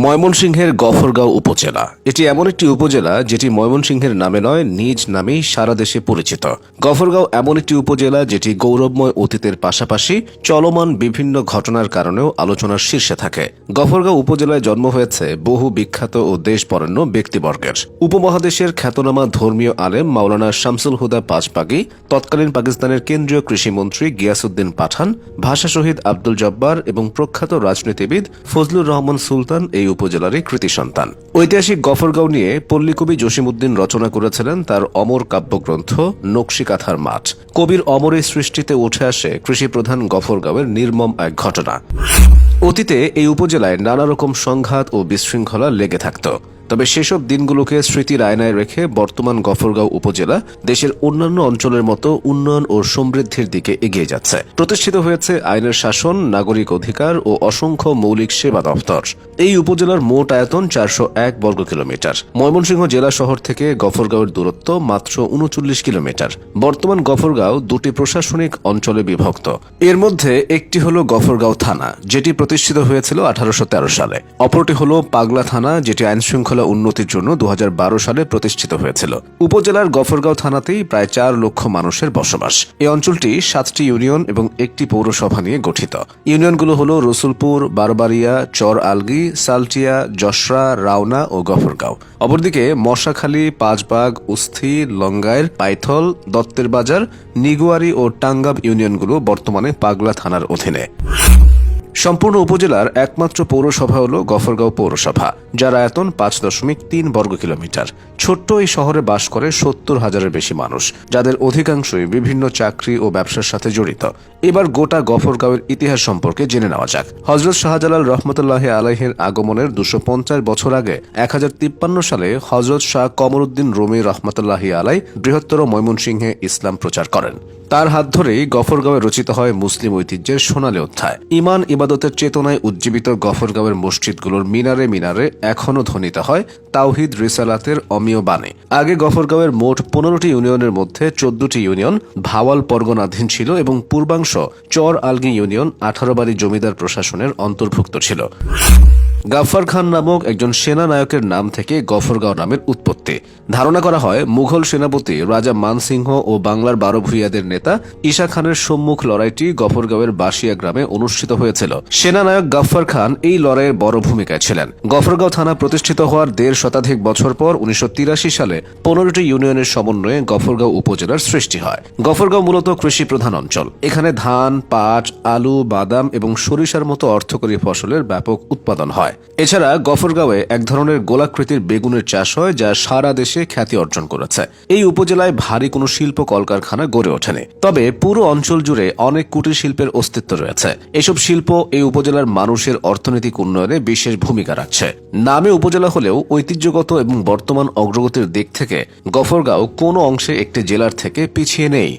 ময়মনসিংহের গফরগাঁও উপজেলা। এটি এমন একটি উপজেলা যেটি ময়মনসিংহের নামে নয়, নিজ নামেই সারা দেশে পরিচিত। গফরগাঁও এমন একটি উপজেলা যেটি গৌরবময় অতীতের পাশাপাশি চলমান বিভিন্ন ঘটনার কারণেও আলোচনার শীর্ষে থাকে। গফরগাঁও উপজেলায় জন্ম হয়েছে বহু বিখ্যাত ও দেশ বরেণ্য ব্যক্তিবর্গের। উপমহাদেশের খ্যাতনামা ধর্মীয় আলেম মাওলানা শামসুল হুদা পাঁচবাগী, তৎকালীন পাকিস্তানের কেন্দ্রীয় কৃষিমন্ত্রী গিয়াসউদ্দিন পাঠান, ভাষা শহীদ আব্দুল জব্বার এবং প্রখ্যাত রাজনীতিবিদ ফজলুর রহমান সুলতান এই উপজেলারই কৃতি সন্তান। ঐতিহাসিক গফরগাঁও নিয়ে পল্লীকবি জসিমউদ্দিন রচনা করেছিলেন তার অমর কাব্যগ্রন্থ নকশিকাঁথার মাঠ। কবির অমর এই সৃষ্টিতে উঠে আসে কৃষিপ্রধান গফরগাঁওয়ের নির্মম এক ঘটনা। অতীতে এই উপজেলায় নানা রকম সংঘাত ও বিশৃঙ্খলা লেগে থাকত। তবে সেসব দিনগুলোকে স্মৃতির আয়নায় রেখে বর্তমান গফরগাঁও উপজেলা দেশের অন্যান্য অঞ্চলের মতো উন্নয়ন ও সমৃদ্ধির দিকে এগিয়ে যাচ্ছে। প্রতিষ্ঠিত হয়েছে আইনের শাসন, নাগরিক অধিকার ও অসংখ্য মৌলিক সেবা দপ্তর। এই উপজেলার মোট আয়তন 401 বর্গ কিলোমিটার। ময়মনসিংহ জেলা শহর থেকে গফরগাঁওয়ের দূরত্ব মাত্র 39 কিলোমিটার। বর্তমান গফরগাঁও দুটি প্রশাসনিক অঞ্চলে বিভক্ত। এর মধ্যে একটি হল গফরগাঁও থানা, যেটি প্রতিষ্ঠিত হয়েছিল 1813 সালে। অপরটি হল পাগলা থানা, যেটি আইনশৃঙ্খলা উন্নতির জন্য 2012 সালে প্রতিষ্ঠিত হয়েছিল। উপজেলার গফরগাঁও থানাতেই প্রায় 4 লক্ষ মানুষের বসবাস। এই অঞ্চলটি 7টি ইউনিয়ন এবং একটি পৌরসভা নিয়ে গঠিত। ইউনিয়নগুলো হল রসুলপুর, বারবাড়িয়া, চর আলগি, সালটিয়া, যশরা, রাওনা ও গফরগাঁও। অপরদিকে মশাখালী, পাঁচবাগ, উস্থি, লঙ্গাইর, পাইথল, দত্তের বাজার, নিগুয়ারি ও টাঙ্গাব ইউনিয়নগুলো বর্তমানে পাগলা থানার অধীনে। সম্পূর্ণ উপজেলার একমাত্র পৌরসভা হল গফরগাঁও পৌরসভা, যার আয়তন 5.3 বর্গ কিলোমিটার। ছোট্ট এই শহরে বাস করে 70,000-এর বেশি মানুষ, যাদের অধিকাংশই বিভিন্ন চাকরি ও ব্যবসার সাথে জড়িত। এবার গোটা গফরগাঁওয়ের ইতিহাস সম্পর্কে জেনে নেওয়া যাক। হযরত শাহজালাল রহমতুল্লাহি আলাইহির আগমনের 250 বছর আগে 1053 সালে হযরত শাহ কমরউদ্দিন রুমি রহমতুল্লাহি আলাই বৃহত্তর ময়মনসিংহে ইসলাম প্রচার করেন। তার হাত ধরেই গফরগাঁওয়ে রচিত হয় মুসলিম ঐতিহ্যের সোনালী অধ্যায়। ইমান ইবাদতের চেতনায় উজ্জীবিত গফরগাঁওয়ের মসজিদগুলোর মিনারে মিনারে এখনও ধ্বনিত হয় তাওহিদ রিসালাতের অমীয় বাণী। আগে গফরগাঁওয়ের মোট 15টি ইউনিয়নের মধ্যে 14টি ইউনিয়ন ভাওয়াল পরগনাধীন ছিল এবং পূর্বাংশ চর আলগি ইউনিয়ন 18 বাড়ি জমিদার প্রশাসনের অন্তর্ভুক্ত ছিল। গাফফার খান নামক একজন সেনানায়কের নাম থেকে গফরগাঁও নামের উৎপত্তি। ধারণা করা হয় মুঘল সেনাপতি রাজা মানসিংহ ও বাংলার 12 ভূঁইয়াদের নেতা ঈশা খানের সম্মুখ লড়াইটি গফরগাঁওয়ের বাসিয়া গ্রামে অনুষ্ঠিত হয়েছিল। সেনানায়ক গাফফার খান এই লড়াইয়ের বড় ভূমিকায় ছিলেন। গফরগাঁও থানা প্রতিষ্ঠিত হওয়ার 1.5 শতাধিক বছর পর 1983 সালে 15টি ইউনিয়নের সমন্বয়ে গফরগাঁও উপজেলার সৃষ্টি হয়। গফরগাঁও মূলত কৃষি প্রধান অঞ্চল। এখানে ধান, পাট, আলু, বাদাম এবং সরিষার মতো অর্থকরী ফসলের ব্যাপক উৎপাদন হয়। এছাড়া গফরগাঁওয়ে এক ধরনের গোলাকৃতির বেগুনের চাষ হয়, যা সারা দেশে খ্যাতি অর্জন করেছে। এই উপজেলায় ভারী কোনো শিল্প কলকারখানা গড়ে ওঠেনি, তবে পুরো অঞ্চল জুড়ে অনেক কুটির শিল্পের অস্তিত্ব রয়েছে। এসব শিল্প এই উপজেলার মানুষের অর্থনৈতিক উন্নয়নে বিশেষ ভূমিকা রাখছে। নামে উপজেলা হলেও ঐতিহ্যগত এবং বর্তমান অগ্রগতির দিক থেকে গফরগাঁও কোনো অংশে একটি জেলার থেকে পিছিয়ে নেই।